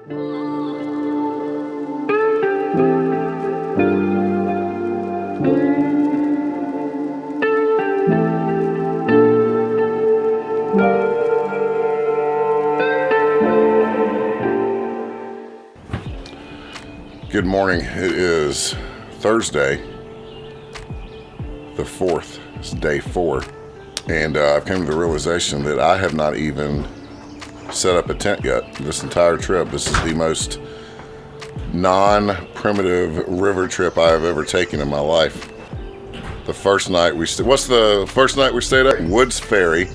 Good morning. It is Thursday, the 4th. It's day 4. And I've come to the realization that I have not even set up a tent yet. This entire trip, this is the most non-primitive river trip I have ever taken in my life. The first night we stayed, what's the first night we stayed at? Woods Ferry.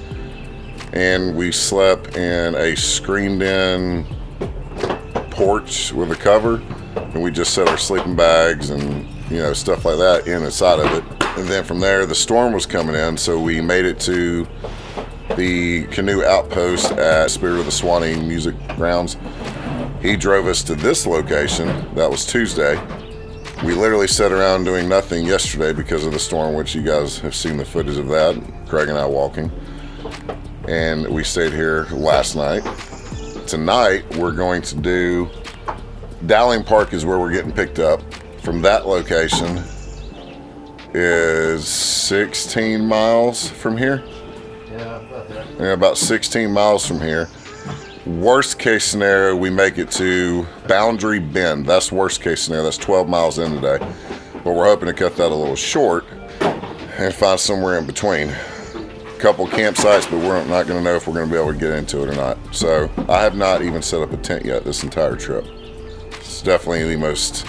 And we slept in a screened-in porch with a cover. And we just set our sleeping bags and, stuff like that inside of it. And then from there, the storm was coming in, so we made it to the canoe outpost at Spirit of the Suwannee Music Grounds. He drove us to this location. That was Tuesday. We literally sat around doing nothing yesterday because of the storm, which you guys have seen the footage of that, Craig and I walking. And we stayed here last night. Tonight, we're going to do Dowling Park is where we're getting picked up. From that location is 16 miles from here. Yeah, about that. Yeah, about 16 miles from here. Worst case scenario, we make it to Boundary Bend. That's worst case scenario. That's 12 miles in today. But we're hoping to cut that a little short and find somewhere in between. A couple campsites, but we're not going to know if we're going to be able to get into it or not. So I have not even set up a tent yet this entire trip. It's definitely the most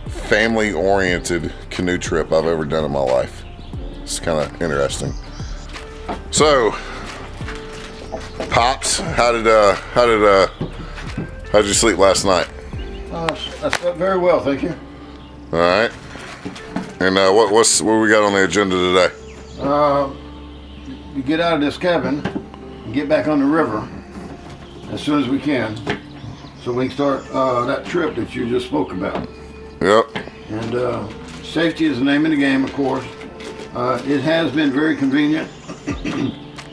family-oriented canoe trip I've ever done in my life. It's kind of interesting. So, Pops, how did you sleep last night? I slept very well, thank you. All right. And what we got on the agenda today? We get out of this cabin and get back on the river as soon as we can, so we can start that trip that you just spoke about. Yep. And safety is the name of the game, of course. It has been very convenient.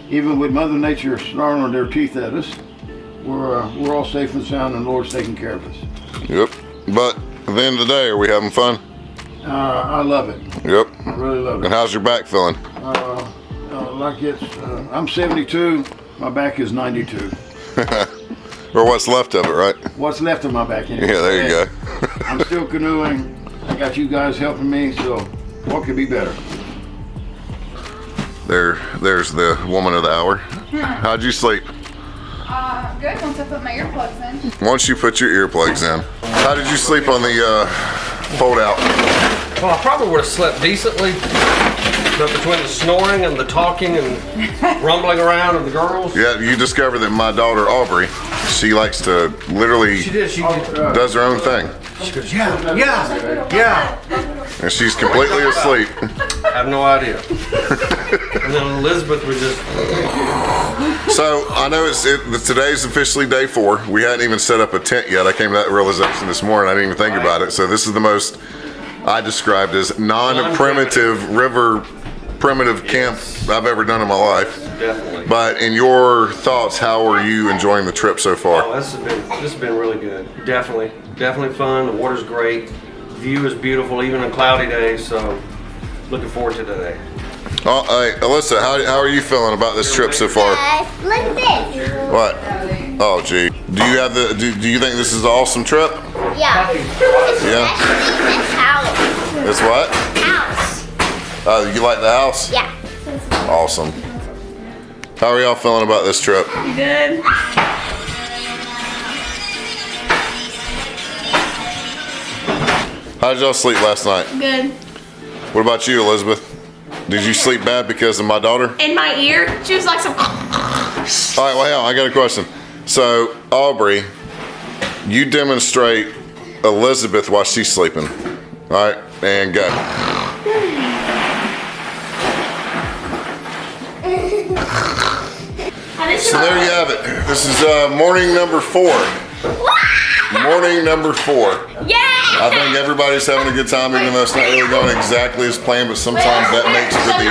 Even with Mother Nature snarling their teeth at us, we're all safe and sound, and the Lord's taking care of us. Yep. But at the end of the day, are we having fun? I love it. Yep. I really love it. And how's your back feeling? I'm 72. My back is 92. Or what's left of it, right? What's left of my back? Anyway. Yeah, there you go. I'm still canoeing. I got you guys helping me, so what could be better? There's the woman of the hour. How'd you sleep? Good, once I put my earplugs in. Once you put your earplugs in. How did you sleep on the fold out? Well, I probably would have slept decently, but between the snoring and the talking and rumbling around of the girls. Yeah, you discovered that my daughter Aubrey, she likes to literally She did. does her own thing. She goes, yeah. And she's completely asleep. I have no idea. And then Elizabeth was just. So I know today's officially day 4. We hadn't even set up a tent yet. I came to that realization this morning. I didn't even think about it. So this is the most I described as non-primitive river primitive camp I've ever done in my life. Definitely. But in your thoughts, how are you enjoying the trip so far? Oh, this has been really good. Definitely fun. The water's great. View is beautiful, even on cloudy days. So looking forward to today. Oh, hey, Alyssa, how are you feeling about this trip so far? Look at this. What? Oh, gee. Do you think this is an awesome trip? Yeah. Yeah. Especially this house. It's what? House. Oh, you like the house? Yeah. Awesome. How are y'all feeling about this trip? Good. How did y'all sleep last night? Good. What about you, Elizabeth? Did you sleep bad because of my daughter? In my ear, she was like some. All right, well, I got a question. So, Aubrey, you demonstrate Elizabeth while she's sleeping. All right, and go. So there you have it. This is morning number 4. Morning number 4. Yeah! I think everybody's having a good time, even though it's not really going exactly as planned, but sometimes that makes for the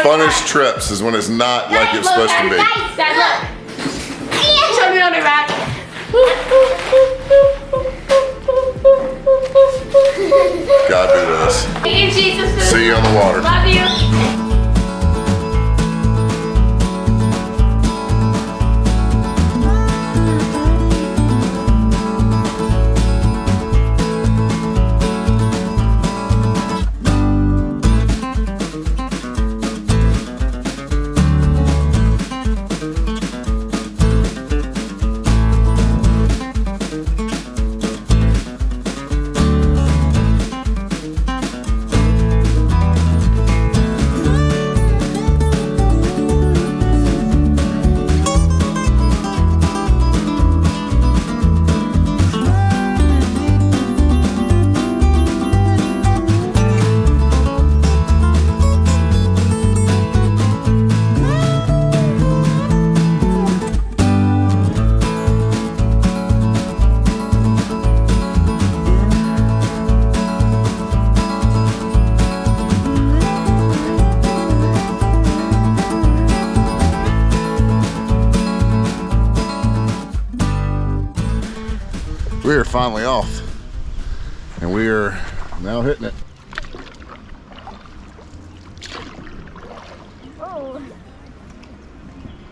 funnest trips is when it's not like it's supposed to be. Dad, look. Show me on the back. Thank you, Jesus. See you on the water. Love you. We are finally off, and we are now hitting it. Oh.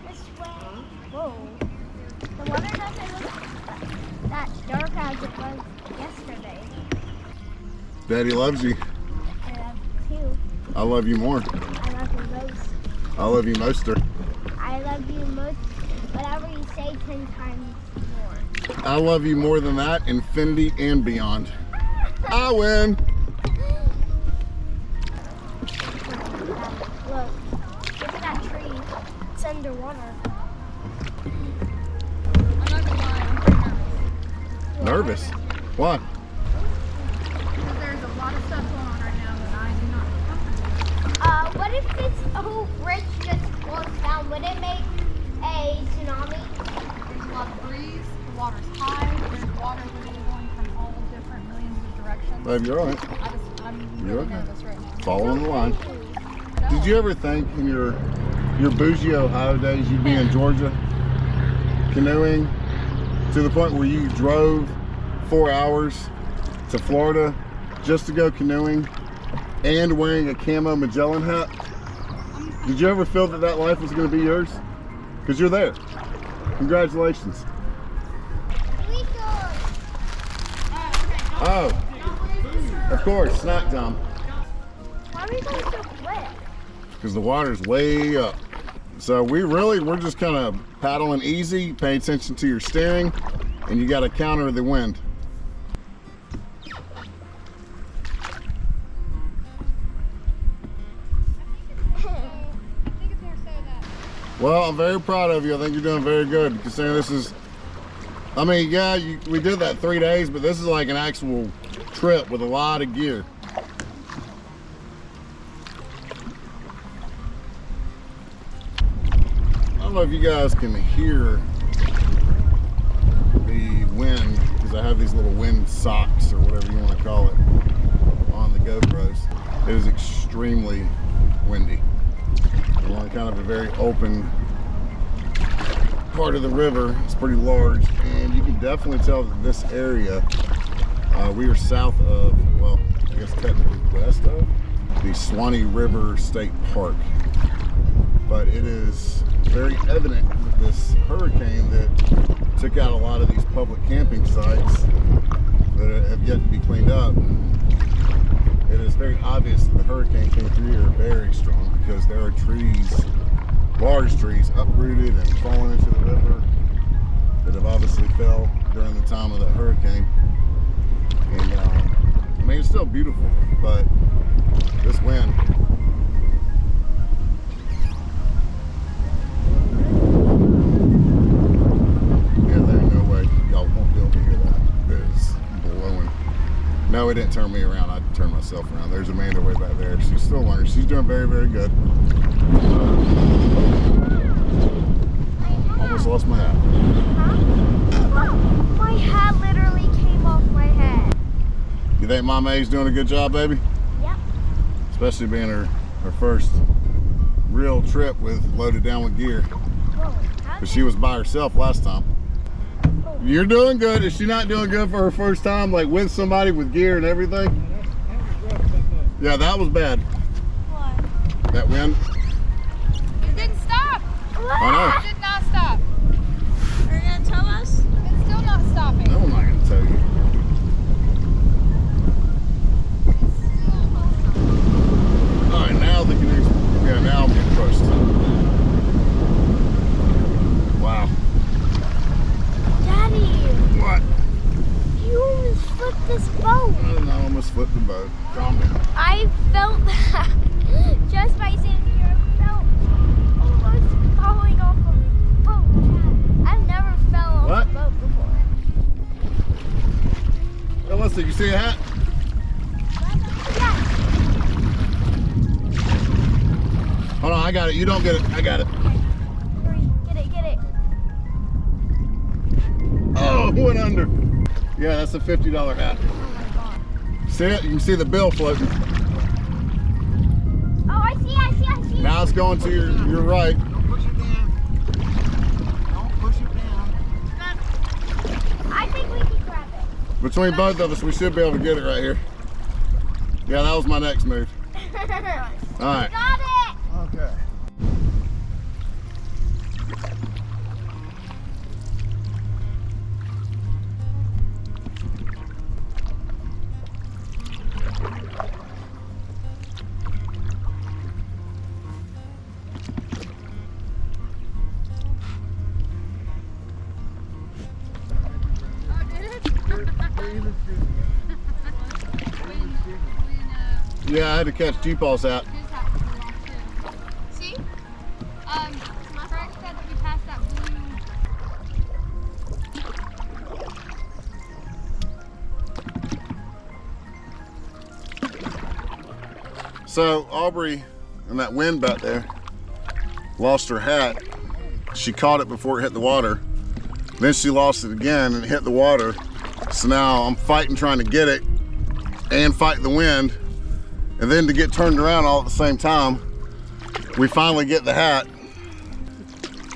This way. Whoa. The water doesn't look that dark as it was yesterday. Daddy loves you. I love you too. I love you more. I love you most. I love you moster. I love you most. Whatever you say 10 times more. I love you more than that, infinity and beyond. I win. Look. Look at that tree. It's underwater. I'm not gonna lie, I'm pretty nervous. Nervous? Why? Because there's a lot of stuff going on right now that I do not feel comfortable. What if this whole bridge just falls down? Would it make a tsunami? There's a lot of breeze, the water's high, there's water literally going from all different millions of directions. Babe, you're all right. I'm You're really okay. nervous right now. Following the line. Did you ever think in your bougie Ohio days you'd be in Georgia canoeing to the point where you drove 4 hours to Florida just to go canoeing and wearing a camo Magellan hat? Did you ever feel that that life was going to be yours? Because you're there. Congratulations. Oh, of course, snack time. Why are we going so quick? Because the water's way up. So we're just kind of paddling easy, pay attention to your steering, and you got to counter the wind. Well, I'm very proud of you. I think you're doing very good, considering this is, I mean, yeah, we did that 3 days, but this is like an actual trip with a lot of gear. I don't know if you guys can hear the wind, because I have these little wind socks, or whatever you want to call it, on the GoPros. It is extremely windy. We're on kind of a very open part of the river. It's pretty large, and you can definitely tell that this area, we are south of, well, I guess technically west of, the Suwannee River State Park. But it is very evident that this hurricane that took out a lot of these public camping sites that have yet to be cleaned up, it is very obvious that the hurricane came through here very strong, because there are trees, large trees, uprooted and fallen into the river that have obviously fell during the time of that hurricane. And I mean, it's still beautiful, but this wind, yeah, there's no way y'all won't be able to hear that. It is blowing. No, it didn't turn me around. I turned myself around. There's Amanda way back there. She's still learning. She's doing very, very good. Almost lost my hat. Huh? My hat literally came off my head. You think Mama A's doing a good job, baby? Yep. Especially being her first real trip with loaded down with gear. But she was by herself last time. You're doing good. Is she not doing good for her first time, like with somebody with gear and everything? Yeah, that was bad. What? That wind. It didn't stop. I know. It did not stop. Are you gonna tell us? It's still not stopping. No, I'm not gonna tell you. All right, now the canoe's. Yeah, now I'm getting pushed. Wow. Daddy, What? you almost flipped this boat. I don't know. I almost flipped the boat. Calm down. I felt that just by sitting here. I felt almost falling off a boat. I've never fell off What? a boat before. Alyssa, you see a hat? Yeah. Hold on, I got it. You don't get it. I got it. Hurry, get it. Oh, it went under. Yeah, that's a $50 hat. Oh my god. See it? You can see the bill floating. Oh, I see. Now it's going to your right. Don't push it down. Don't push it down. I think we can grab it. Between both of us, we should be able to get it right here. Yeah, that was my next move. All right. Got it. Okay. Oh, did it? Yeah, I had to catch G-Paul's hat. His hat was off too. See? Craig said that we passed that blue. So Aubrey, in that wind back there, lost her hat. She caught it before it hit the water. Then she lost it again and it hit the water. So now I'm fighting trying to get it and fight the wind. And then to get turned around all at the same time, we finally get the hat.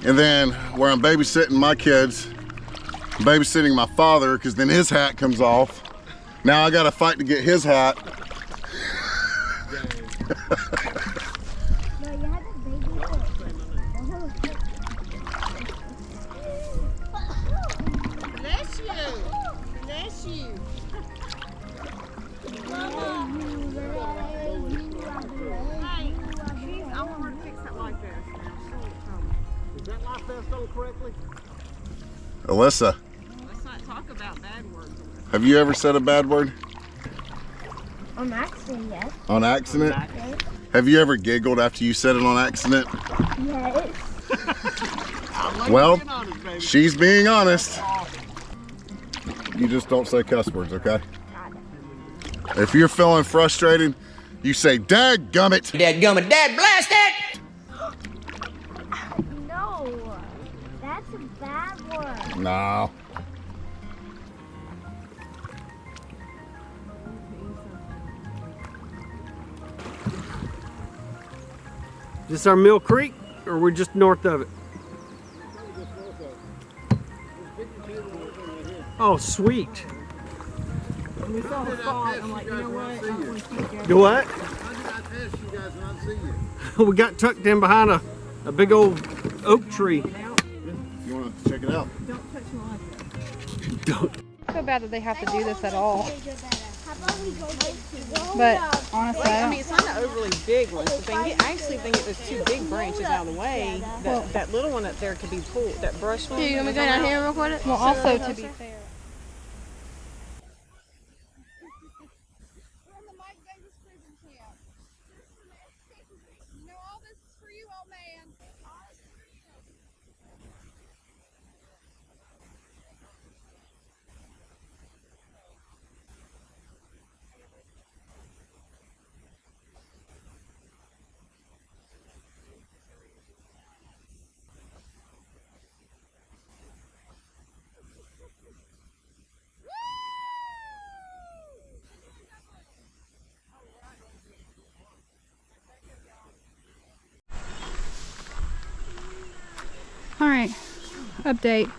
And then where I'm babysitting my kids, I'm babysitting my father, because then his hat comes off. Now I gotta fight to get his hat. No, you had to Bless you. Bless you. Hey, I want her to fix that light vest now. Is that life vest on correctly? Alyssa, Let's not talk about bad words. have you ever said a bad word On accident, yes. on accident? Have you ever giggled after you said it on accident? Yes. Well, she's being honest. You just don't say cuss words, okay? If you're feeling frustrated, you say, "Dadgummit." Dadgummit, dad blast it! No, that's a bad word. No. Is this our Mill Creek, or we're just north of it? Oh, sweet. We saw the spot. I'm like, you know what? I don't want to keep going. Do what? How did I test you guys when I see you? We got tucked in behind a big old oak tree. You want to check it out? Don't touch my light. Don't. I feel bad that they have to do this at all. How about we go But honestly, I mean, it's not an overly big one. So I actually think it was two big branches out of the way. That little one up there could be pulled. That brush one. you want me to go down here and record it? Well, also to be fair. All right, update.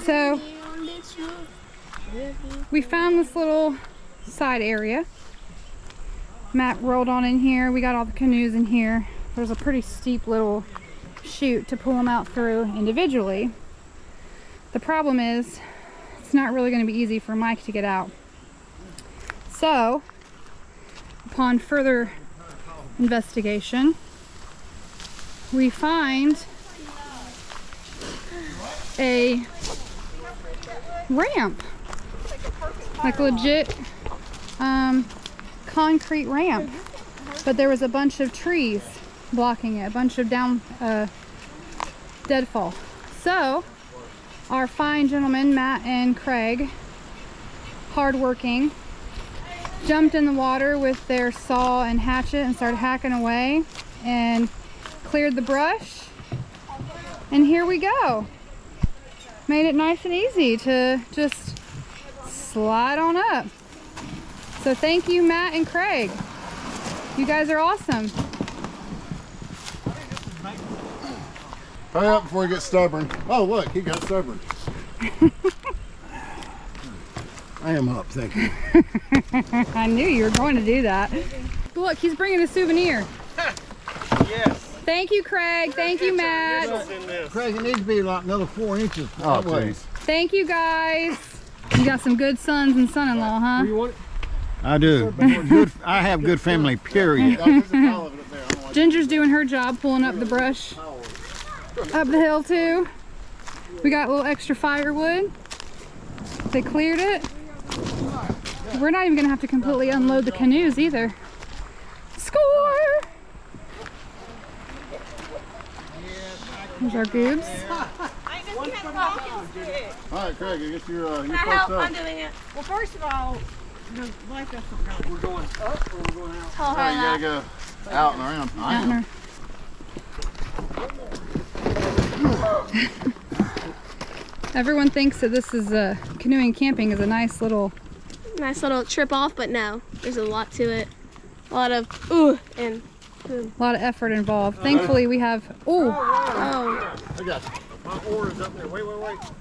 So we found this little side area. Matt rolled on in here. We got all the canoes in here. There's a pretty steep little chute to pull them out through individually. The problem is it's not really going to be easy for Mike to get out. So, upon further investigation, we find a ramp, like legit concrete ramp, but there was a bunch of trees blocking it, a bunch of deadfall. So our fine gentlemen, Matt and Craig, hardworking, jumped in the water with their saw and hatchet and started hacking away and cleared the brush, and here we go. Made it nice and easy to just slide on up. So thank you, Matt and Craig. You guys are awesome. Hurry up before he gets stubborn. Oh, look, he got stubborn. I am up, thank you. I knew you were going to do that. Look, he's bringing a souvenir. Yes. Thank you, Craig. Thank you, Matt. Craig, it needs to be like another 4 inches. Oh, that way. jeez. Thank you, guys. You got some good sons and son-in-law, huh? I do. Good, I have good family, period. Ginger's doing her job, pulling up the brush up the hill too. We got a little extra firewood. They cleared it. We're not even gonna have to completely unload the canoes either. Score! There's our goobs. All right, Craig, I guess you're Can I help? first I'm up. doing it. Well, first of all, the life doesn't go. We're going up or we're going out? Tell her All right, you that. gotta go out and around. Out in our- Everyone thinks that this is canoeing camping is a nice little. Nice little trip off, but no, there's a lot to it. A lot of ooh and boom. A lot of effort involved. Thankfully, we have. Ooh, Oh, I got you. My oar is up there. Wait.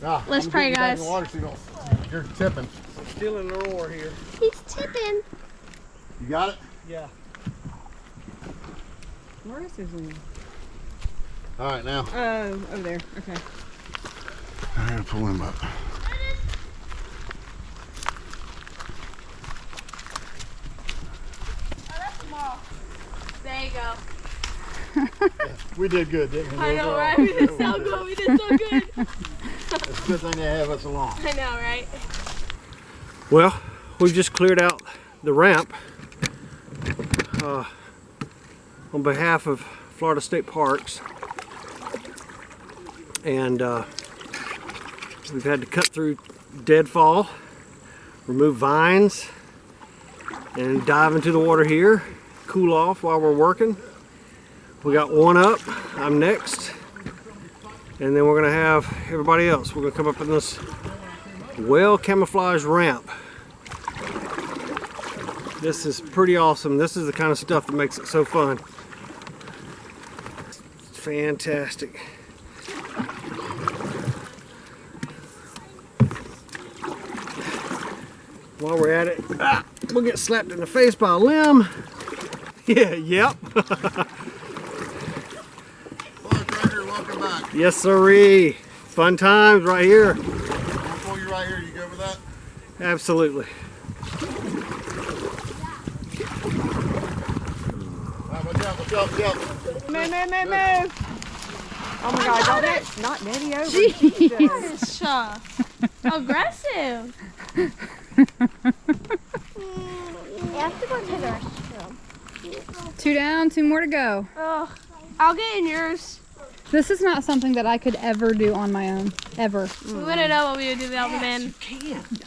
Ah, Let's I'm pray, getting you back in guys. the water so you don't- You're tipping. Stealing the oar here. he's tipping. You got it? Yeah. Where is his name? All right, now. Oh, over there. Okay. I gotta pull him up. There you go. We did good, didn't we? I know, right? We did so good. We did so good. It's a good thing they have us along. I know, right? Well, we've just cleared out the ramp on behalf of Florida State Parks, and we've had to cut through deadfall, remove vines, and dive into the water here, cool off while we're working. We got one up, I'm next, and then we're gonna have everybody else. We're gonna come up in this well camouflaged ramp. This is pretty awesome. This is the kind of stuff that makes it so fun. It's fantastic. While we're at it, we'll get slapped in the face by a limb. Yeah, yep. Welcome back. Yes, sirree. Fun times right here. I'll pull you right here. You good with that? Absolutely. All right, watch out. Move. Oh my God, don't let not Daddy over. jeez. Aggressive. You have to go to the restroom. 2 down, 2 more to go. Ugh. I'll get in yours. This is not something that I could ever do on my own, ever. We wouldn't know what we would do without the men.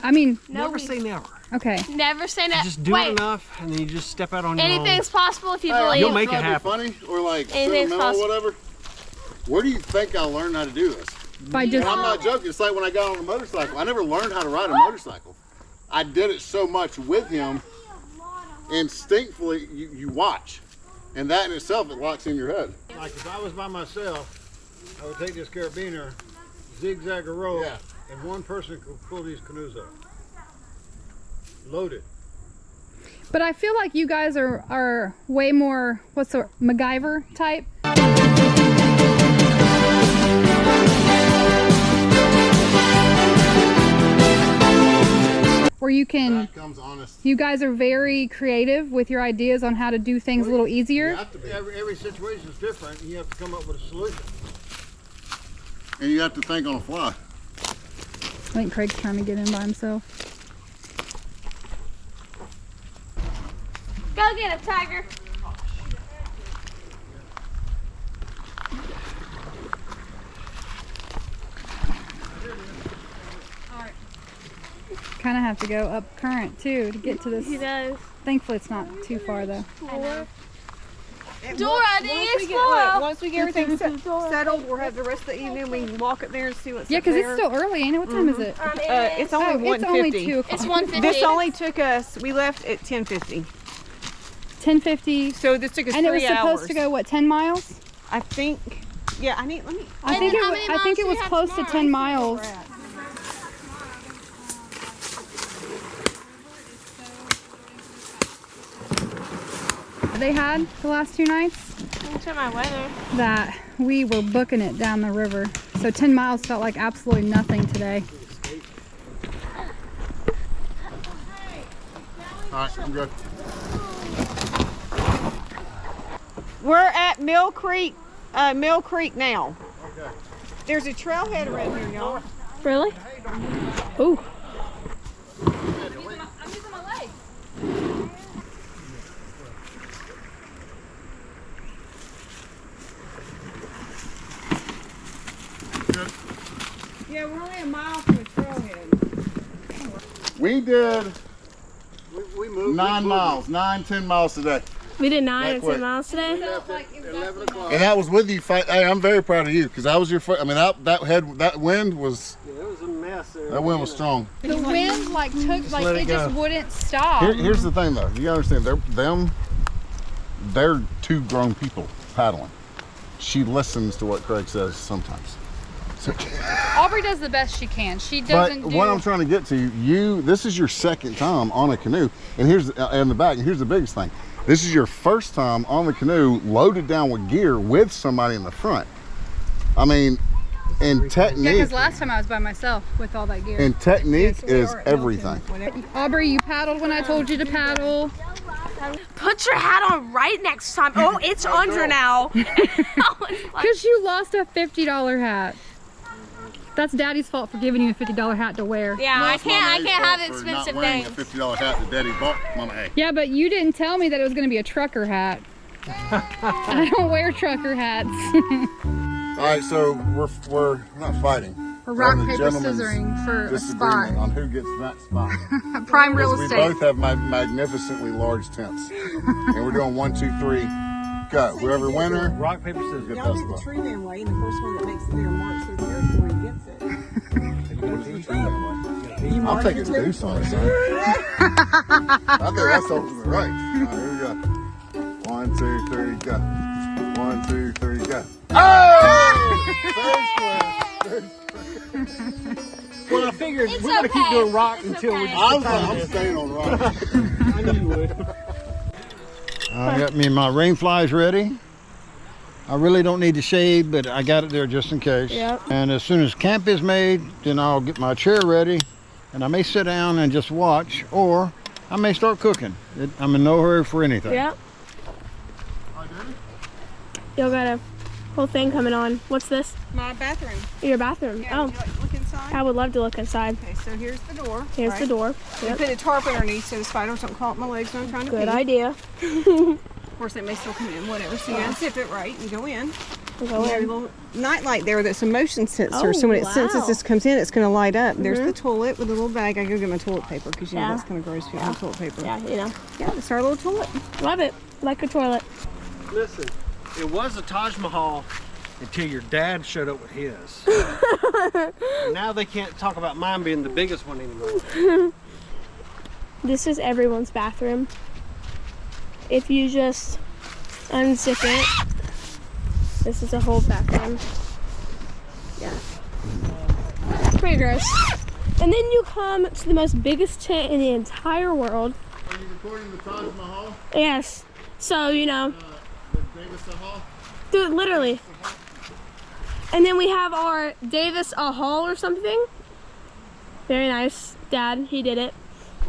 I mean, No, Never we say never. okay. never say You that. just do it enough, and then you just step out on your own. Anything's possible if you Hey, believe. You'll make it trying to be happen. funny or like Anything's sentimental or possible. whatever. Where do you think I learned how to do this? By just And I'm not joking. It's like when I got on a motorcycle. I never learned how to ride a motorcycle. I did it so much with him. Instinctively, you watch. And that in itself, it locks in your head. Like if I was by myself, I would take this carabiner, zigzag a rope, Yeah. and one person could pull these canoes up. Loaded. But I feel like you guys are way more, what's the word, MacGyver type. Where you can, That comes honest. you guys are very creative with your ideas on how to do things a little easier. You have to be. Every situation is different, and you have to come up with a solution. And you have to think on the fly. I think Craig's trying to get in by himself. Go get a tiger. Kind of have to go up current too to get to this. He does. Thankfully it's not too far though. Dora, the Once we get everything settled, we'll have the rest of the evening. We can walk up there and see what's Yeah, up because there. it's still early, ain't it? What time is it? It's only Oh, it's only 1:50. 2 o'clock. It's 1:50. This only took us, we left at 10:50. 10:50. So this took us And it 3 was hours. supposed to go, what, 10 miles? I think, yeah, let me. I think how many I think miles it do was you have close to tomorrow? 10 miles. They had the last 2 nights Look at my weather. that we were booking it down the river. So 10 miles felt like absolutely nothing today. All right, I'm good. We're at Mill Creek now. Okay. There's a trailhead around here, y'all. Really? Ooh. I'm using my legs. Yeah, we're only a mile from the trailhead. We did We moved. 9 miles, 10 miles today. We did 9 and quick. 10 miles today. 11 o'clock. And that was with you. Hey, I'm very proud of you because that was your first. I mean, that wind was, Yeah, it was a mess there. that wind was strong. The wind like took, like let it it just go. wouldn't stop. Here's the thing though, you gotta understand, they're 2 grown people paddling. She listens to what Craig says sometimes. So, Aubrey does the best she can. She but doesn't do. what I'm trying to get to, this is your second time on a canoe, and here's in the back, and here's the biggest thing. This is your first time on the canoe loaded down with gear with somebody in the front. I mean, and Yeah, technique, because last time I was by myself with all that gear. and technique is everything. Aubrey, you paddled when I told you to paddle. Put your hat on right next time. Oh, it's under now. Because you lost a $50 hat. That's Daddy's fault for giving you a $50 hat to wear. Yeah, I It's Mama can't A's have fault for expensive not wearing things. a $50 hat that Daddy bought Mama A. Yeah, but you didn't tell me that it was going to be a trucker hat. I don't wear trucker hats. All right, so we're not fighting. We're rock, having a paper, gentleman's scissoring for a disagreement spot. on who gets that spot. Prime real Because estate. we both have magnificently large tents, and we're doing 1, 2, 3, go. Whoever winner, Rock, paper, scissors. get Y'all that do the spot. tree man way, and the first one that makes it there marks their territory gets it. I'll take it to do something, son. I think that's ultimate right. All right, here we go. 1, 2, 3, go. 1, 2, 3, go. Well, I figured we're gonna keep doing rock until we. I'm staying on rock. I knew you would. I got me my rain flies ready. I really don't need to shade, but I got it there just in case. Yep. And as soon as camp is made, then I'll get my chair ready, and I may sit down and just watch, or I may start cooking. I'm in no hurry for anything. Yeah. Y'all got a whole thing coming on. What's this? My bathroom. Your bathroom. Yeah, Oh, would you like to look inside? I would love to look inside. Okay, so here's the door. Here's the right? door. You Yep. put a tarp underneath so the spiders don't crawl up my legs when I'm trying to Good pee. idea. Of course, they may still come in, whatever. So you unzip it right and go in. We'll You go have a in. little night light there that's a motion sensor. Oh, So when it senses wow. this comes in, it's going to light up. There's the toilet with a little bag. I go get my toilet paper because you know Yeah. that's kind of gross if you have toilet paper. Yeah, you know. Yeah, it's our little toilet. Love it. Like a toilet. Listen, it was a Taj Mahal until your dad showed up with his. And now they can't talk about mine being the biggest one anymore. This is everyone's bathroom. If you just unzip it, this is a whole bathroom. Yeah. It's pretty gross. And then you come to the most biggest tent in the entire world. Are you recording the Taj Mahal? Yes. So, you know. The Davis Hall? Dude, literally. And then we have our Davis Hall or something. Very nice. Dad, he did it.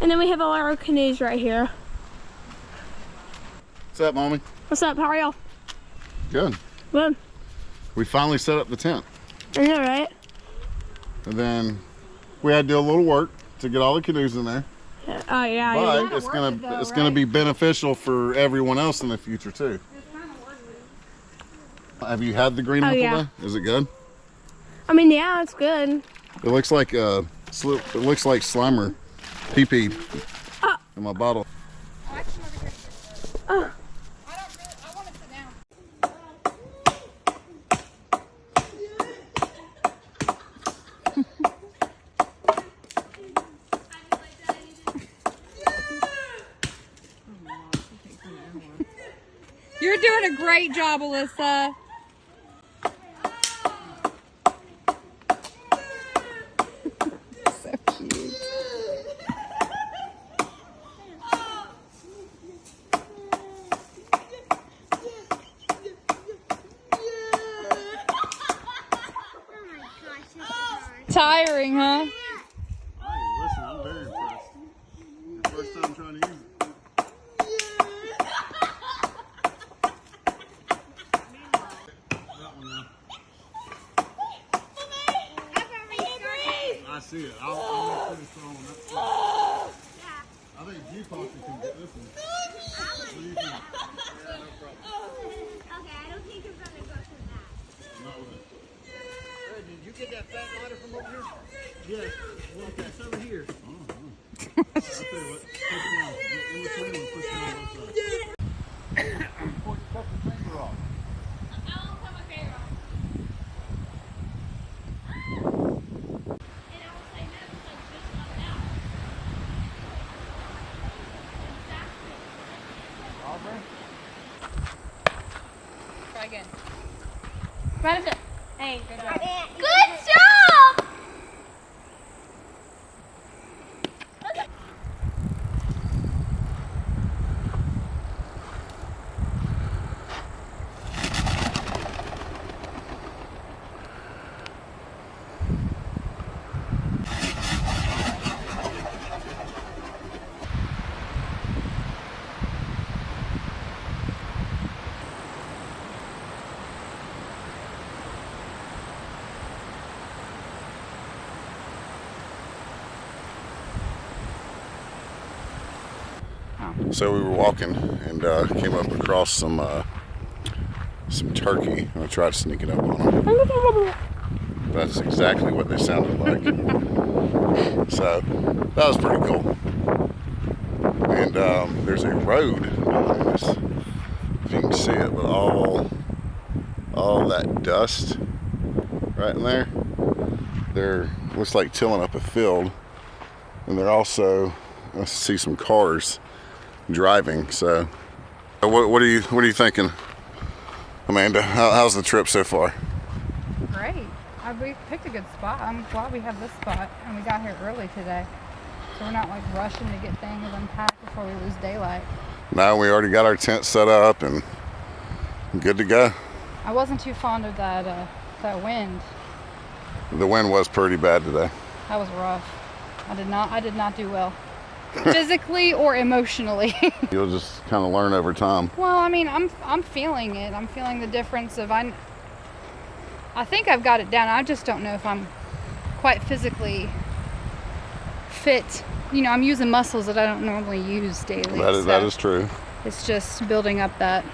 And then we have all our canoes right here. What's up, Mommy? What's up? How are y'all? Good. Good. We finally set up the tent. I know, right? And then we had to do a little work to get all the canoes in there. Oh yeah. But it's gonna be beneficial for everyone else in the future too. Have you had the green apple yeah. though? Is it good? I mean, yeah, it's good. It looks like Slimer pee-pee in my bottle. I want to sit down. You're doing a great job, Alyssa. So cute. Tiring, huh? Hey, listen, I'm very impressed. Your first time trying to use it. I see it. I'll make sure it's on that side. I think you possibly can get this one. What do you think? Yeah, no problem. Okay, I don't think I'm gonna go for that. Not with it. Hey, did you get that fat ladder from over here? Yes. Well, that's over here. I'll tell you what, push it down. In between and push it on both sides. Cut the finger off. Try again. Right up. Hey, good job. Good job! So we were walking and came up across some turkey. I tried to sneak it up on them. That's exactly what they sounded like. So that was pretty cool. And there's a road behind us. If you can see it with all that dust right in there. There looks like tilling up a field, and they're also, I see some cars driving. So what are you thinking, Amanda? How's the trip so far? Great. We picked a good spot. I'm glad we have this spot, and we got here early today, so we're not like rushing to get things unpacked before we lose daylight. Now we already got our tent set up and good to go. I wasn't too fond of that wind. The wind was pretty bad today. That was rough. I did not do well, physically or emotionally. You'll just kind of learn over time. Well, I mean, I'm feeling it. I'm feeling the difference of I think I've got it down. I just don't know if I'm quite physically fit. You know, I'm using muscles that I don't normally use daily. That is true. It's just building up that.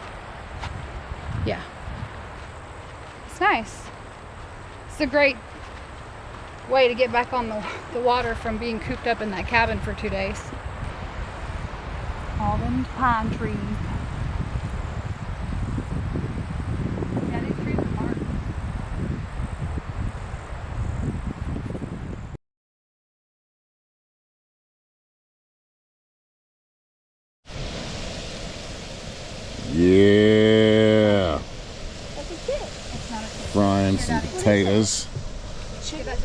Yeah. It's nice. It's a great way to get back on the water from being cooped up in that cabin for 2 days. All them pine trees. Yeah, these trees are marked. Yeah. That's a kid. It's not a fish. Frying some potatoes.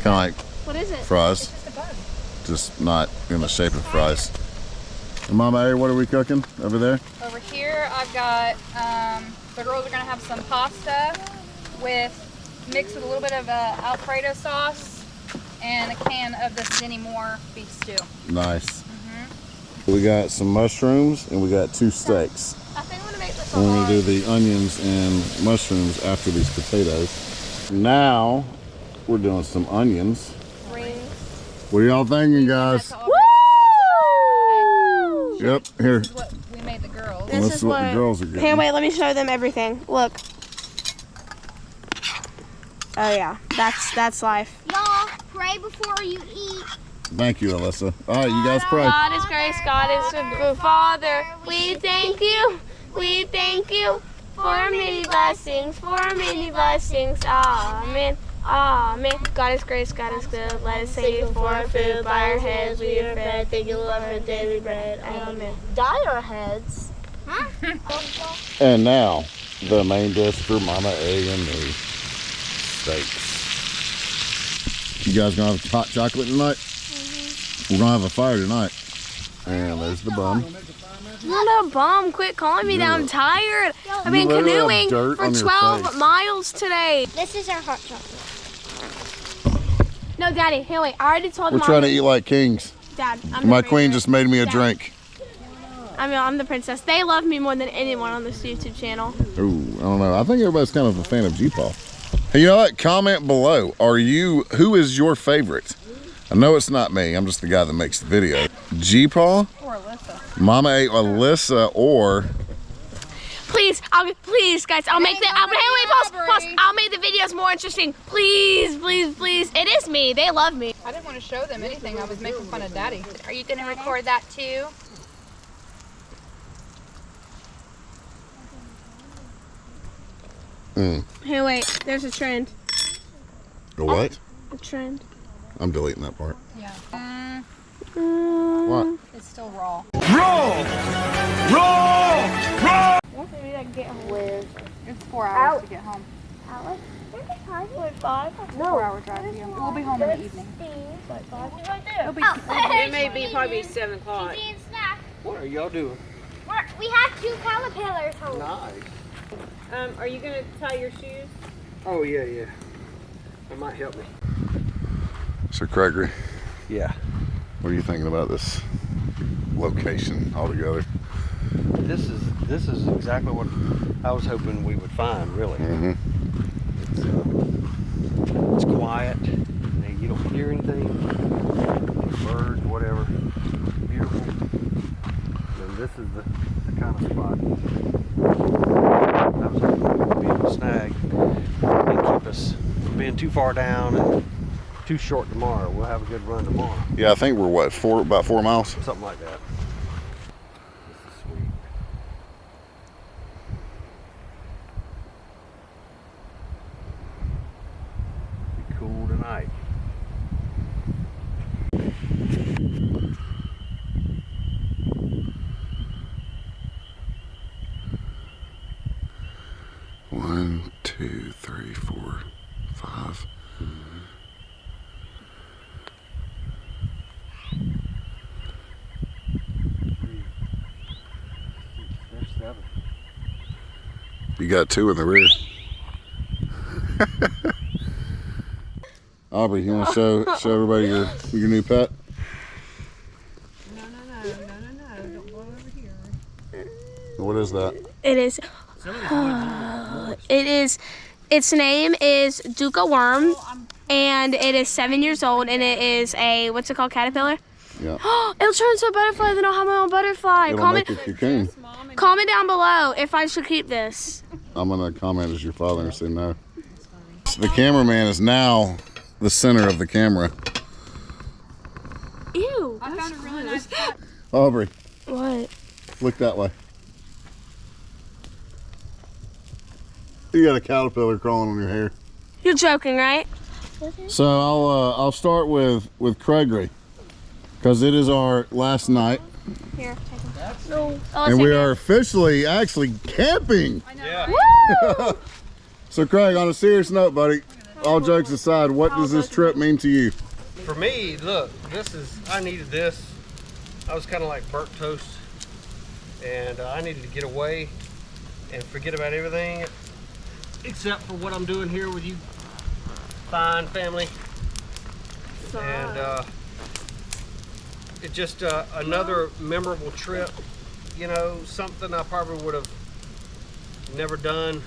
Kind of like What is it? fries, It's just a bug. just not in the shape of fries. Mama A, what are we cooking over there? Over here, I've got, the girls are gonna have some pasta mixed with a little bit of Alfredo sauce and a can of this Denny Moore beef stew. Nice. We got some mushrooms and we got 2 steaks. I think I'm gonna make this We're gonna do the onions and mushrooms after these potatoes. Now, we're doing some onions. rings. What are y'all thinking, guys? Woo! Yep, here. This is what we made the girls. This This is is what the girls are getting. Here, wait, let me show them everything. Look. Oh yeah, that's life. Y'all, pray before you eat. Thank you, Alyssa. All right, you guys pray. God is grace, God is a good Father. We thank you for many blessings, Amen. Amen. God is grace, God is good. Let us say you for our food. By our heads we are fed. Thank you, Lord, for daily bread. Amen. Dye our heads. And now, the main dish for Mama A and me. Steaks. You guys gonna have hot chocolate tonight? We're gonna have a fire tonight. And there's the bum. Not a bum. Quit calling me that. I'm tired. I've been literally have canoeing dirt for on your 12 face. miles today. This is our hot chocolate. No, Daddy. Here, wait. I already told We're Mom. trying to eat like kings. Dad, I'm My the queen princess. just made me a Dad. drink. I'm the princess. They love me more than anyone on this YouTube channel. Ooh, I don't know. I think everybody's kind of a fan of G-Paw. Hey, you know what? Comment below. Who is your favorite? I know it's not me. I'm just the guy that makes the video. G-Paw, Or Alyssa. Mama A, Alyssa, or Please, guys, I'll make the. Mama, Pause. I'll make the videos more interesting. Please. It is me. They love me. I didn't want to show them anything. I was making fun of Daddy. Are you gonna record that too? Here, wait. There's a trend. a what? A trend. I'm deleting that part. Yeah. What? It's still raw. Maybe I can get home. It's 4 hours to get home. Alex, there's a time. 5. 4-hour drive here. We'll be home in the evening. It'll be It may be probably 7 o'clock. Eating snack. What are y'all doing? We have 2 caterpillars home. Nice. Are you gonna tie your shoes? Oh yeah. That might help me. So, Gregory, Yeah. what are you thinking about this location altogether? This is exactly what I was hoping we would find, really. Mm-hmm. It's quiet. You don't hear anything. Birds, whatever. Beautiful. And this is the kind of spot I was hoping we would be able to snag and keep us from being too far down and too short tomorrow. We'll have a good run tomorrow. Yeah, I think we're what, about 4 miles? Something like that. This is sweet. Be cool tonight. One, 2, 3, 4, 5. There's 7. You got 2 in the rear. Aubrey, you want to show everybody your new pet? No. Don't go over here. What is that? It is. Its name is Duca Worm, and it is 7 years old, and it is a, what's it called, caterpillar? Yeah. It'll turn into a butterfly, then I'll have my own butterfly. It'll make a cocoon. Comment down below if I should keep this. I'm gonna comment as your father and say no. The cameraman is now the center of the camera. Ew. I found a really nice spot. Aubrey, What? look that way. You got a caterpillar crawling on your hair. You're joking, right? So I'll start with Gregory, because it is our last night, Here, take them. No. Oh, and we are officially actually camping. Woo! So Craig, on a serious note, buddy, all jokes aside, what does this trip mean to you? For me, look, I needed this. I was kind of like burnt toast and I needed to get away and forget about everything except for what I'm doing here with you fine family. And it's just another memorable trip, you know, something I probably would have never done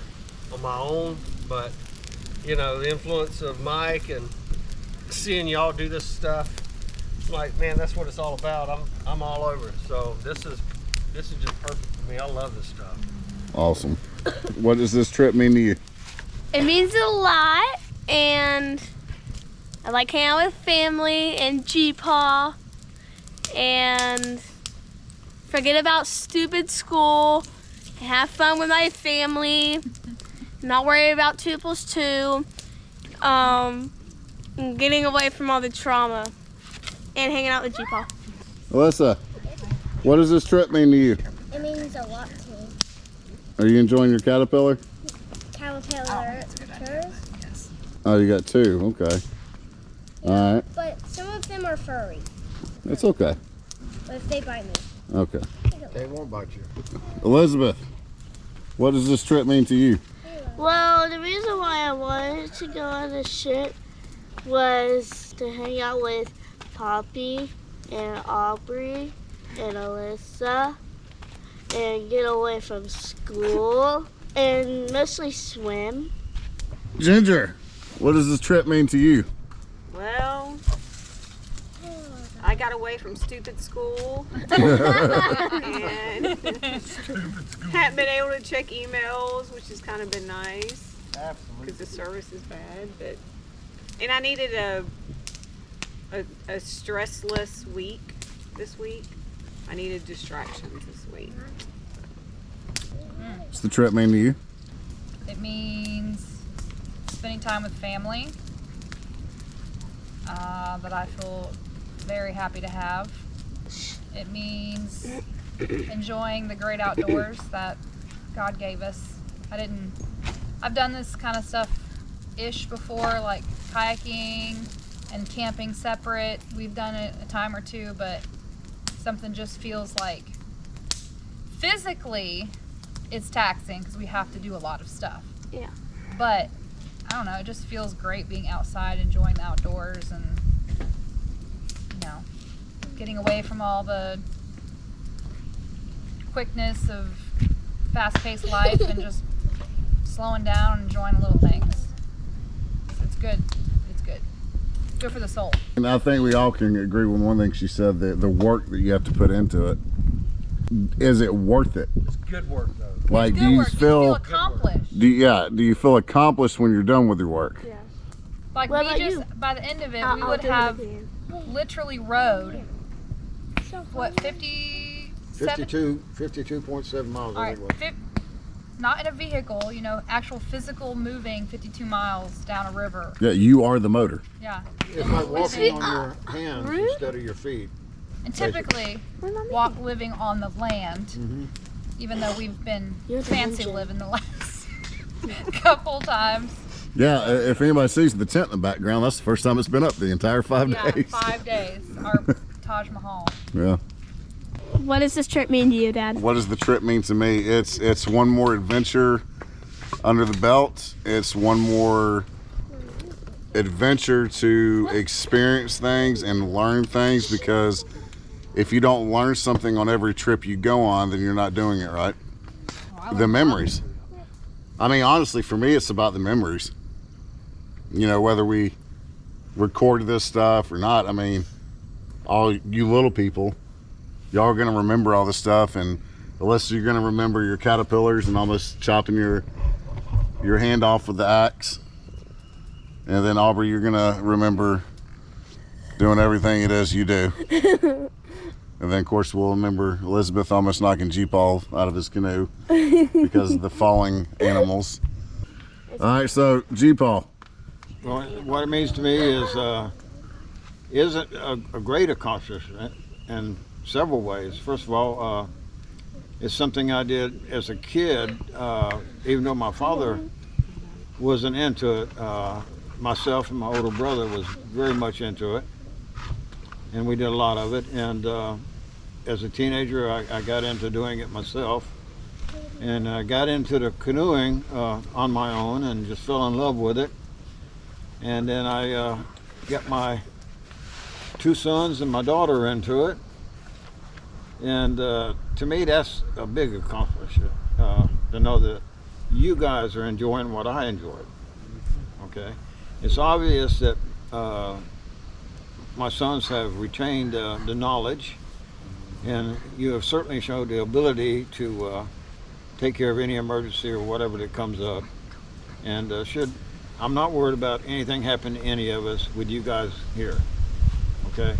on my own, but you know, the influence of Mike and seeing y'all do this stuff, like, man, that's what it's all about. I'm all over it. So this is just perfect for me. I love this stuff. Awesome. What does this trip mean to you? It means a lot, and I like hanging out with family and G-Paw, and forget about stupid school, and have fun with my family, not worry about 2 + 2, and getting away from all the trauma, and hanging out with G-Paw. Alyssa, what does this trip mean to you? It means a lot to me. Are you enjoying your caterpillar? Caterpillar. Oh, you got 2. Okay. All right. But some of them are furry. It's okay. But if they bite me. Okay. They won't bite you. Elizabeth, what does this trip mean to you? Well, the reason why I wanted to go on this trip was to hang out with Poppy and Aubrey and Alyssa and get away from school and mostly swim. Ginger, what does this trip mean to you? Well, I got away from stupid school and haven't been able to check emails, which has kind of been nice. Absolutely. Because the service is bad, and I needed a stressless week this week. I needed distractions this week. What's the trip mean to you? It means spending time with family that I feel very happy to have. It means enjoying the great outdoors that God gave us. I've done this kind of stuff-ish before, like kayaking and camping separate. We've done it a time or 2, but something just feels like physically it's taxing because we have to do a lot of stuff. Yeah. But I don't know, it just feels great being outside, enjoying the outdoors, and you know, getting away from all the quickness of fast-paced life and just slowing down and enjoying the little things. It's good. It's good. Good for the soul. And I think we all can agree with one thing she said, the work that you have to put into it. Is it worth it? It's good work though. Like, Good do you work. feel accomplished. do you feel accomplished when you're done with your work? Yeah. Like What we about just you? by the end of it, we I'll would do it have again. literally rode what 57 52.7 miles. all right, not in a vehicle, you know, actual physical moving 52 miles down a river. Yeah, you are the motor. Yeah. It's like walking on your hands instead of your feet. And typically living on the land, even though we've been You're the fancy engine. living the last couple times. Yeah, if anybody sees the tent in the background, that's the first time it's been up the entire 5 Yeah, days. 5 days. Our Taj Mahal. Yeah. What does this trip mean to you, Dad? What does the trip mean to me? It's one more adventure under the belt. It's one more adventure to experience things and learn things, because if you don't learn something on every trip you go on, then you're not doing it right. The memories. I mean, honestly, for me, it's about the memories. You know, whether we record this stuff or not, I mean, all you little people, y'all are going to remember all this stuff, and Alyssa, you're going to remember your caterpillars and almost chopping your hand off with the axe. And then Aubrey, you're going to remember doing everything it is you do. And then, of course, we'll remember Elizabeth almost knocking G-Paul out of his canoe because of the falling animals. All right, so G-Paul. Well, what it means to me is a great accomplishment in several ways. First of all, it's something I did as a kid, even though my father wasn't into it. Myself and my older brother was very much into it, and we did a lot of it. And as a teenager, I got into doing it myself. And I got into the canoeing on my own and just fell in love with it. And then I got my 2 sons and my daughter into it. And to me, that's a big accomplishment, to know that you guys are enjoying what I enjoyed. Okay, it's obvious that my sons have retained the knowledge, and you have certainly showed the ability to take care of any emergency or whatever that comes up. And I'm not worried about anything happening to any of us with you guys here. Okay,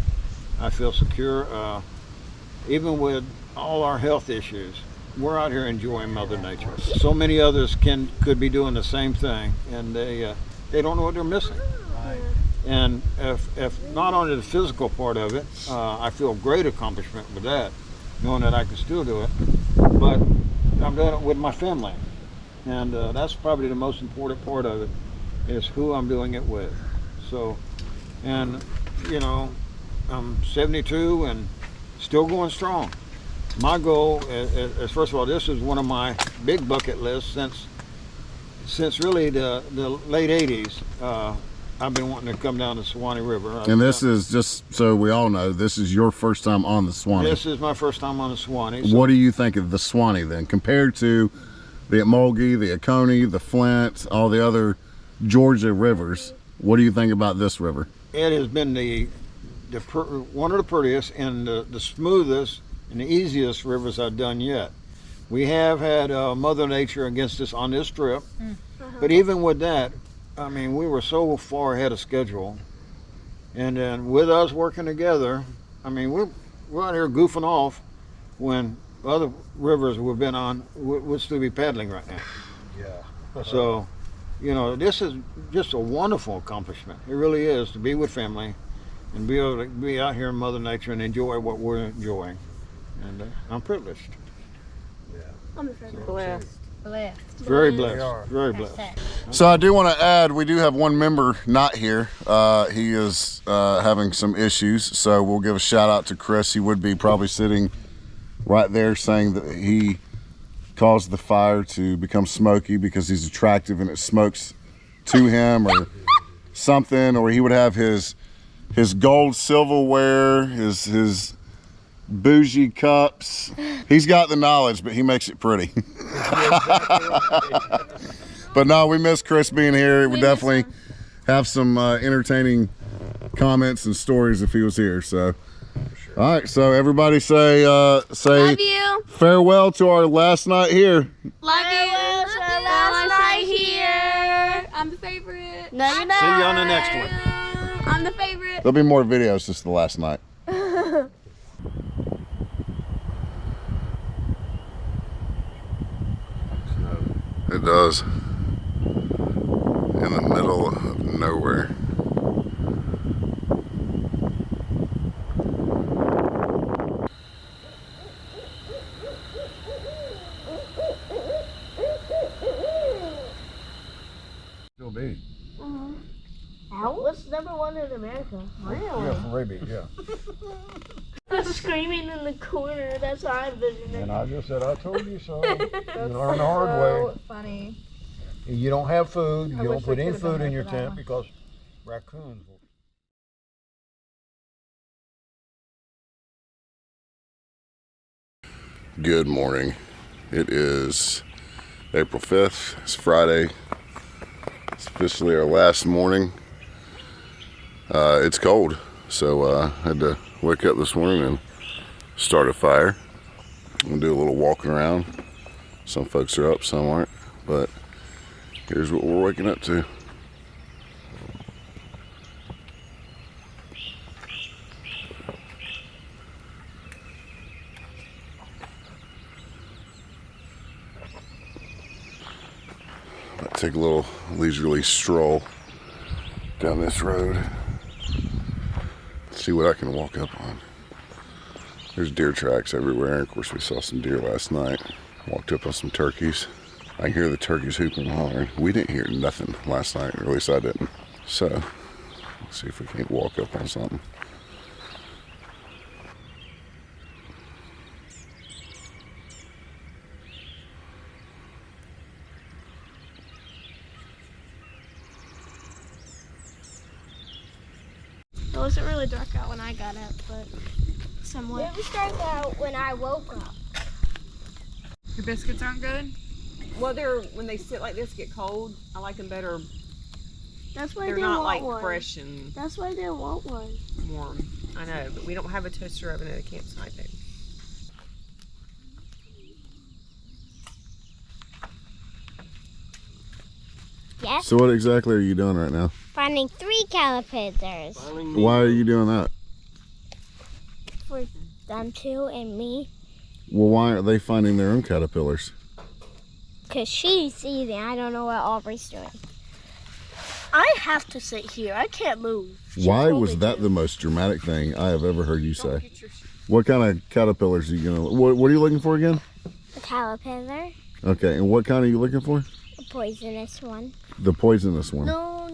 I feel secure. Even with all our health issues, we're out here enjoying Mother Nature. So many others could be doing the same thing, and they don't know what they're missing. And if not only the physical part of it, I feel great accomplishment with that, knowing that I can still do it, but I'm doing it with my family. And that's probably the most important part of it, is who I'm doing it with. So, and you know, I'm 72 and still going strong. My goal is, first of all, this is one of my big bucket lists since really the late 80s. I've been wanting to come down the Suwannee River. And this is, just so we all know, this is your first time on the Suwannee. This is my first time on the Suwannee. So what do you think of the Suwannee then, compared to the Mulgee, the Oconee, the Flint, all the other Georgia rivers? What do you think about this river? It has been one of the prettiest and the smoothest and the easiest rivers I've done yet. We have had Mother Nature against us on this trip, but even with that, I mean, we were so far ahead of schedule. And then with us working together, I mean, we're out here goofing off when other rivers we've been on would still be paddling right now. Yeah. So, you know, this is just a wonderful accomplishment. It really is, to be with family and be able to be out here in Mother Nature and enjoy what we're enjoying. And I'm privileged. Yeah. I'm Blessed. Very blessed. Very blessed. So I do want to add, we do have one member not here. He is having some issues, so we'll give a shout out to Chris. He would be probably sitting right there saying that he caused the fire to become smoky because he's attractive and it smokes to him or something, or he would have his gold silverware, his bougie cups. He's got the knowledge, but he makes it pretty. But no, we miss Chris being here. We definitely have some entertaining comments and stories if he was here. So, all right. So everybody say Love you. farewell to our last night here. Love you. Last night here. I'm the favorite. No, you're not. See you on the next one. I'm the favorite. There'll be more videos just the last night. It does. In the middle of nowhere. Still be. What's #1 in America? Yeah, from rabies, yeah. Screaming in the corner. That's how I envision it. And I just said, I told you so. You learn the hard way. Funny. You don't have food. You wish don't put I any could've been food there in your for that tent one. because raccoons will. Good morning. It is April 5th. It's Friday. It's officially our last morning. It's cold, so I had to wake up this morning and start a fire. I'm gonna do a little walking around. Some folks are up, some aren't, but here's what we're waking up to. Take a little leisurely stroll down this road. See what I can walk up on. There's deer tracks everywhere. Of course, we saw some deer last night. Walked up on some turkeys. I can hear the turkeys hooping and hollering. We didn't hear nothing last night, or at least I didn't. So, let's see if we can't walk up on something. wasn't really dark out when I got up, but somewhat. It was dark out when I woke up. Your biscuits aren't good? Well, when they sit like this, get cold. I like them better. That's why I They're didn't not want like one. fresh and That's why I didn't want one. warm. I know, but we don't have a toaster oven at a campsite, baby. Yes. So what exactly are you doing right now? Finding 3 caterpillars. Why are you doing that? For them 2 and me. Well, why aren't they finding their own caterpillars? Because she's eating. I don't know what Aubrey's doing. I have to sit here. I can't move. Why was that the most dramatic thing I have ever heard you say? What kind of caterpillars are you gonna? What are you looking for again? A caterpillar. Okay, and what kind are you looking for? A poisonous one. The poisonous one. No.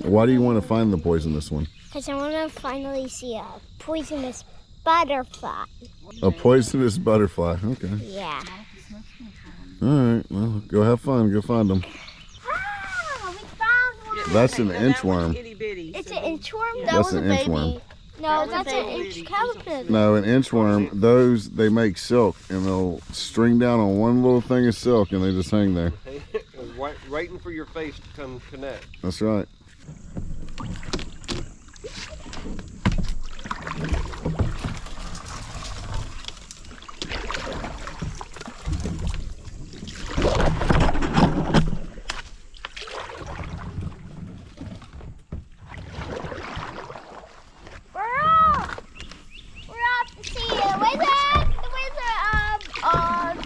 Why do you want to find the poisonous one? Because I want to finally see a poisonous butterfly. A poisonous butterfly. Okay. Yeah. All right. Well, go have fun. Go find them. Ah, we found one. That's an Now, that inchworm. one's itty bitty, It's so an inchworm. That That's was an a baby. inchworm. No, that's an inch caterpillar. No, an inchworm. Those they make silk, and they'll string down on one little thing of silk, and they just hang there. Waiting for your face to come connect. That's right. We're off to see the wizard. The Wizard of Oz.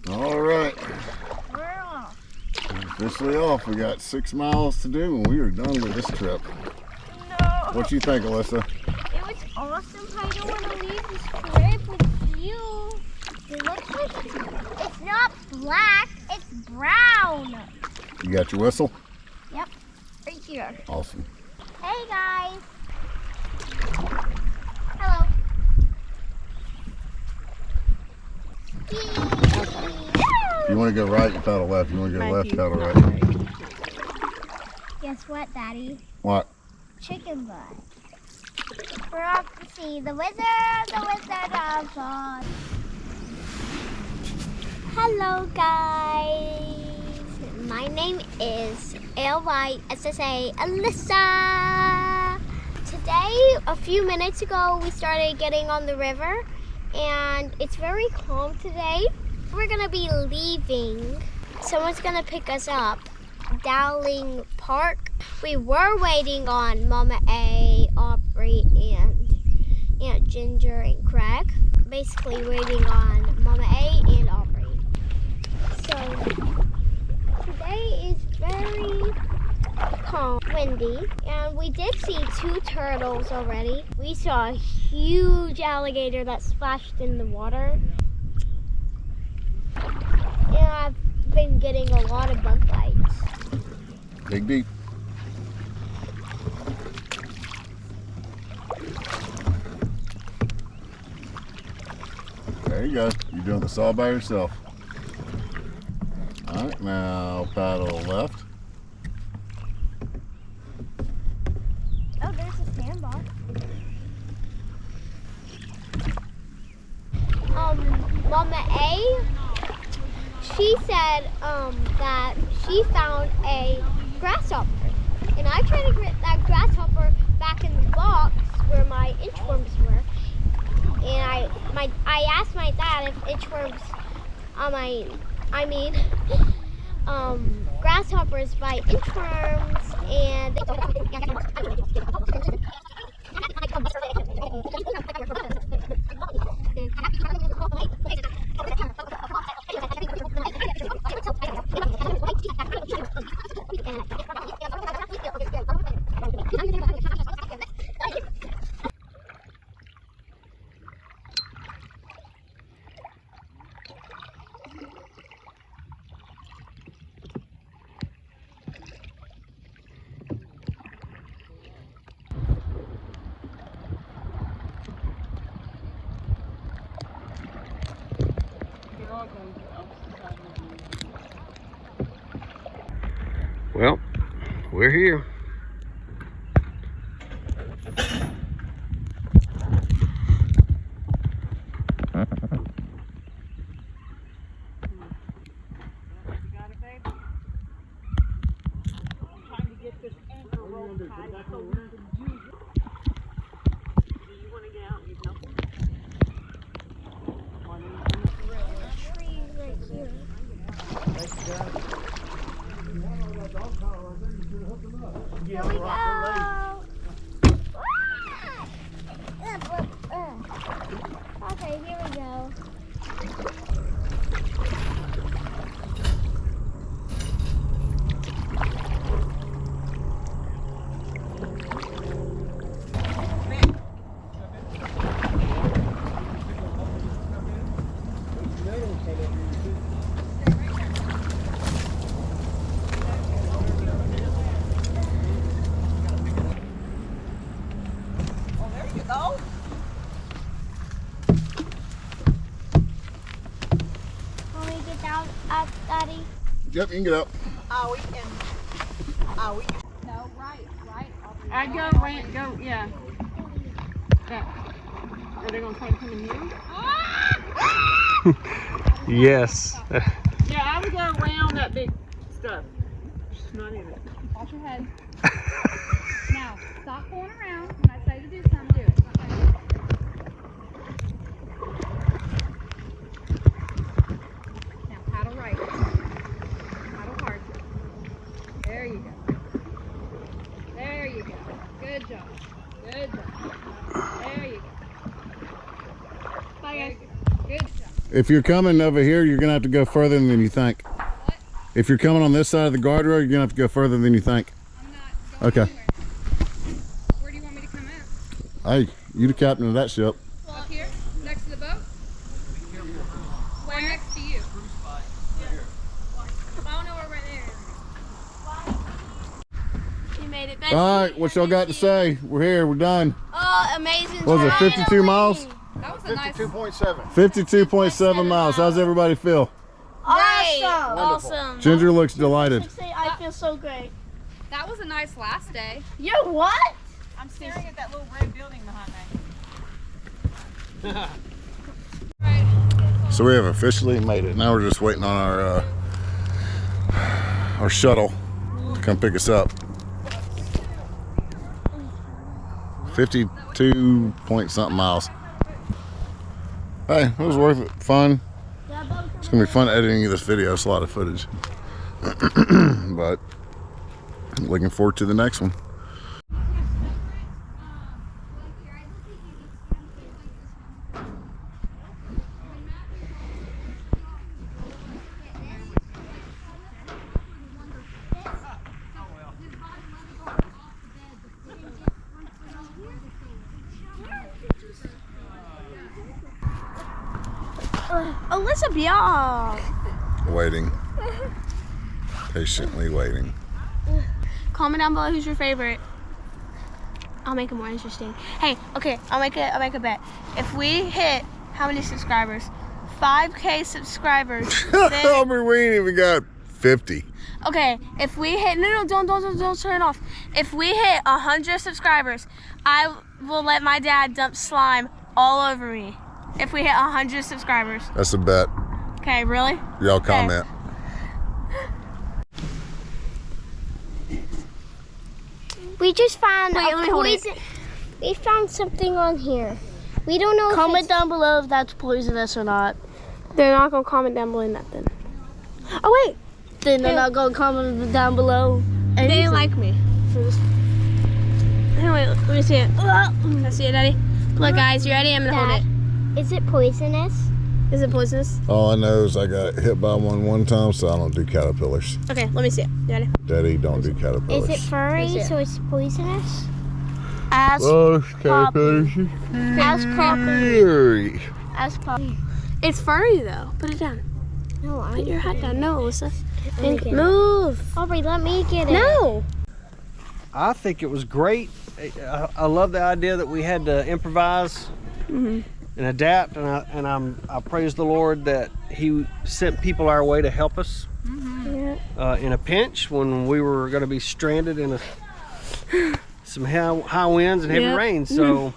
All right. We're off. Officially off. We got 6 miles to do, and we are done with this trip. No. What you think, Alyssa? It was awesome. I don't want to leave this crib with you. It looks like it's not black. It's brown. You got your whistle? Yep. Right here. Awesome. Hey guys. Hello. If you want to go right, you paddle left. If you want to go left, paddle right. Guess what, Daddy? What? Chicken butt. We're off to see the Wizard of Oz. Hello, guys. My name is Alyssa Alyssa. Today, a few minutes ago, we started getting on the river, and it's very calm today. We're gonna be leaving. Someone's gonna pick us up. Dowling Park. We were waiting on Mama A, Aubrey, and Aunt Ginger and Craig. Basically waiting on Mama A and Aubrey. So today is very calm, windy, and we did see 2 turtles already. We saw a huge alligator that splashed in the water. And I've been getting a lot of bug bites. Dig deep. There you go. You're doing this all by yourself. All right, now paddle left. Oh, there's a sandbar. Mama A, she said that she found a grasshopper, and I tried to get that grasshopper back in the box where my inchworms were, and I asked my dad if inchworms, grasshoppers bite inchworms, and Well, we're here. You go. Can we get down up, Daddy? Yep, you can get up. Oh, we can. Oh, we can. No, right. I go, Rant, go, yeah. Are they gonna try to come in here? Yes. Yeah, I would go around that big stuff. It's not in it. Watch your head. Now, stop going around. When I say to do something, do it. Okay? Now, paddle right. Paddle hard. There you go. There you go. Good job. Good job. There you go. Bye, guys. Good job. If you're coming over here, you're gonna have to go further than you think. What? If you're coming on this side of the guardrail, you're gonna have to go further than you think. I'm not going Okay. anywhere. Where do you want me to come at? Hey, you the captain of that ship. Up here? Next to the boat? Where? Next to you. I don't know where we're there. You made it. All right, what y'all got to say? We're here, we're done. Oh, amazing. What was it, time. 52 miles? That was a nice. 52.7. 52.7 miles. How's everybody feel? Awesome. Ginger looks delighted. I feel so great. That was a nice last day. You what? I'm staring at that little red building behind me. So we have officially made it. Now we're just waiting on our shuttle to come pick us up. 52 point something miles. Hey, it was worth it. Fun. It's gonna be fun editing this video. It's a lot of footage. But looking forward to the next one. Alyssa, yeah. Waiting. Patiently waiting. Comment down below who's your favorite. I'll make it more interesting. Hey, okay, I'll make a bet. If we hit how many subscribers? 5K subscribers. then, We ain't even got 50. okay, if we hit don't turn it off. If we hit 100 subscribers, I will let my dad dump slime all over me. If we hit 100 subscribers. That's a bet. Okay, really? Y'all comment. We just found Wait, let me hold it. We found something on here. We don't know. Comment down below if that's poisonous or not. They're not gonna comment down below nothing. Oh wait, Then they're not gonna comment down below. they didn't like me. Anyway, let me see it. Can I see it, Daddy? Look, guys, you ready? I'm gonna hold it. Is it poisonous? Is it poisonous? All I know is I got hit by one time, so I don't do caterpillars. Okay, let me see it, Daddy. Daddy don't do caterpillars. Is it furry, Is it? so it's poisonous? As Oh, caterpillars. As puppy. Scary. As puppy. it's furry though. Put it down. No, I'm Put your hat down. No, Alyssa. gonna get it. Move. Aubrey, let me get it. No. I think it was great. I love the idea that we had to improvise and adapt, and I praise the Lord that He sent people our way to help us in a pinch when we were going to be stranded in some high winds and heavy rain. So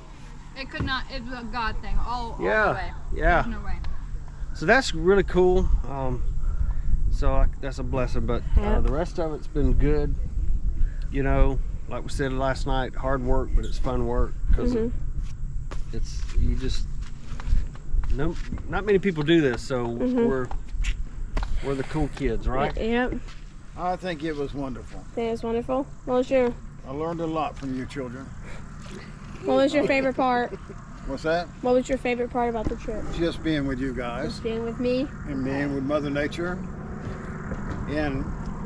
It could not. It was a God thing. All the way. yeah. There's no way. So that's really cool. That's a blessing, but the rest of it's been good. You know, like we said last night, hard work, but it's fun work because not many people do this, so we're the cool kids, right? Yep. I think it was wonderful. That is wonderful. What was your from you children. favorite part? What's that? What was your favorite part about the trip? Just being with you guys Just being with me. and being with Mother Nature. And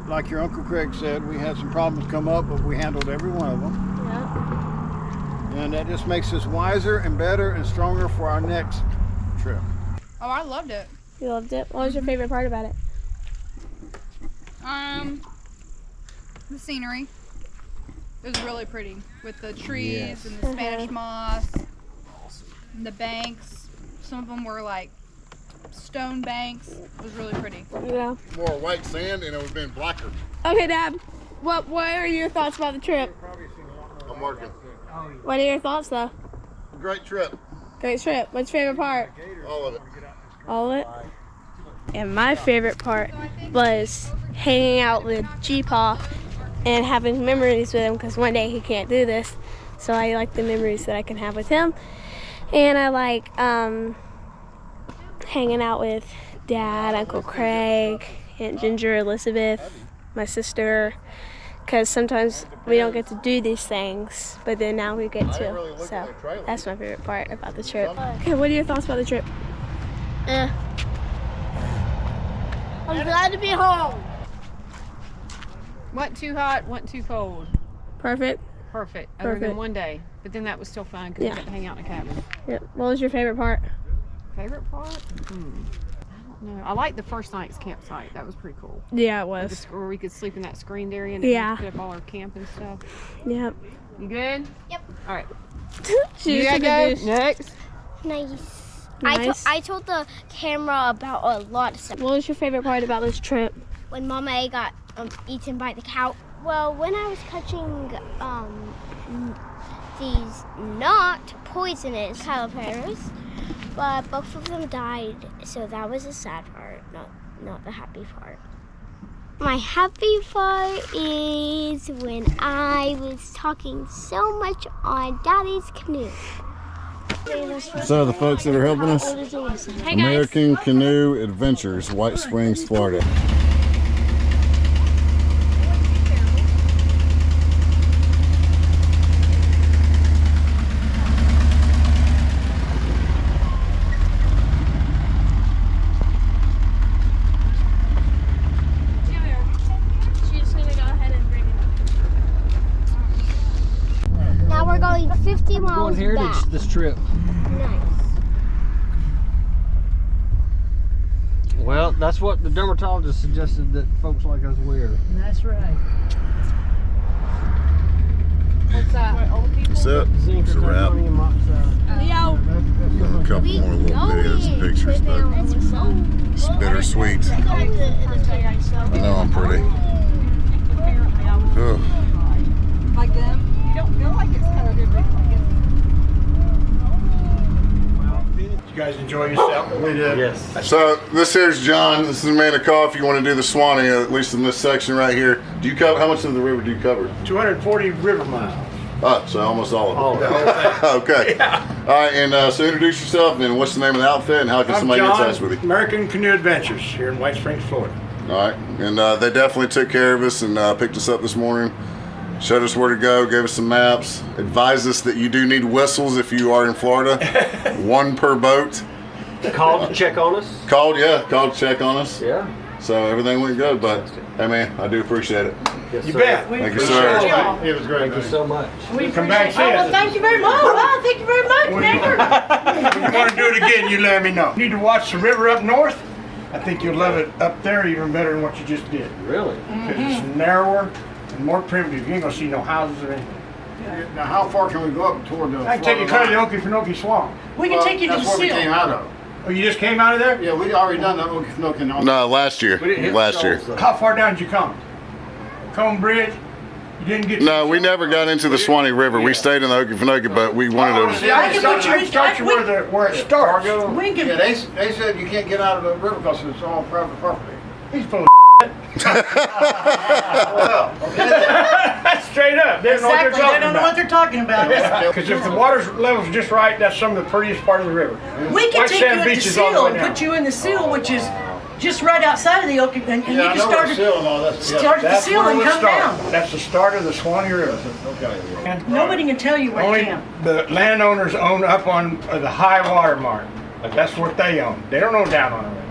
like your Uncle Craig said, we had some problems come up, but we handled every one of them. Yeah. And that just makes us wiser and better and stronger for our next trip. Oh, I loved it. You loved it. What was your favorite part about it? The scenery. It was really pretty with the trees Yes. and the Spanish moss. The banks, some of them were like stone banks. It was really pretty. Yeah. More white sand and it would have been blacker. Okay, Dad. What are your thoughts about the trip? I'm working. What are your thoughts though? Great trip. Great trip. What's your favorite part? All of it. All of it? And my favorite part was hanging out with G-Paw and having memories with him, because one day he can't do this. So I like the memories that I can have with him. And I like hanging out with Dad, Uncle Craig, Aunt Ginger, Elizabeth, my sister, because sometimes we don't get to do these things, but then now we get to. So that's my favorite part about the trip. Okay, what are your thoughts about the trip? I'm glad to be home. Wasn't too hot, wasn't too cold. Perfect. Perfect. Other Perfect. than one day. But then that was still fun because we got to hang out in a cabin. Yeah. What was your favorite part? Favorite part? I don't know. I liked the first night's campsite. That was pretty cool. Yeah, it was. Where we could sleep in that screened area and put up all our camp and stuff. Yep. You good? Yep. All right. You gotta go. Next. Nice. Nice. I told the camera about a lot of stuff. What was your favorite part about this trip? When Mama A got eaten by the cow. Well, when I was catching these not poisonous caterpillars, but both of them died, so that was a sad part, not the happy part. My happy part is when I was talking so much on Daddy's canoe. So the folks that are helping us, American Canoe Adventures, White Springs, Florida. She's gonna go ahead and bring it up. Now we're going 50 miles Going heritage back. this trip. Nice. Well, that's what the dermatologist suggested that folks like us wear. That's right. What's that? That's it. Zinc, It's a wrap. titanium oxide. A couple more little videos and pictures, but it's bittersweet. I know I'm pretty. Ugh. Like them? You don't feel like it's kind of different. You guys enjoy yourself? We did. Yes. So this here's John. This is a man of call if you want to do the Suwannee, at least in this section right here. Do you cover? How much of the river do you cover? 240 river miles. Oh, so almost all of it. The whole thing. Okay. All right, and so introduce yourself and what's the name of the outfit and how can I'm somebody get in John, touch with you? American Canoe Adventures here in White Springs, Florida. All right, and they definitely took care of us and picked us up this morning, showed us where to go, gave us some maps, advised us that you do need whistles if you are in Florida, one per boat. Called to check on us. Called to check on us. Yeah. So everything went good, but hey man, I do appreciate it. Yes, You sir. bet. Thank you, sir. It was great. Thank you so much. Come back and see us. Thank you very much. Oh, thank you very much, Mayor. If you want to do it again, you let me know. You need to watch the river up north. I think you'll love it up there even better than what you just did. Really? Because it's narrower and more primitive. You ain't gonna see no houses or anything. Now, how far can we go up toward the? I can take you kind of the Okefenokee Swamp. We can take you to the That's where we came seal. out of. Oh, you just came out of there? Yeah, we'd already done the Okefenokee. No, last year. Last year. How far down did you come? Cone Bridge? You didn't get. No, we never got into the Suwannee River. We stayed in the Okefenokee, but we wanted to. I can start you where it starts. We can. Yeah, they said you can't get out of the river because it's all private property. He's full of Well, okay then. That's straight up. They don't know what they're Exactly. They talking don't know what about. they're talking about. Because if the water level's just right, that's some of the prettiest part of the river. We can White take you sand at the beaches all the seal way and down. put you in the seal, which is just right outside of the Oak, and you Yeah, I can know start where Seal and all that. start at the That's seal where and we come start. down. That's the start of the Suwannee River. Okay. And Nobody can tell you where to only camp. the landowners own up on the high water mark. That's what they own. They don't own down on the river.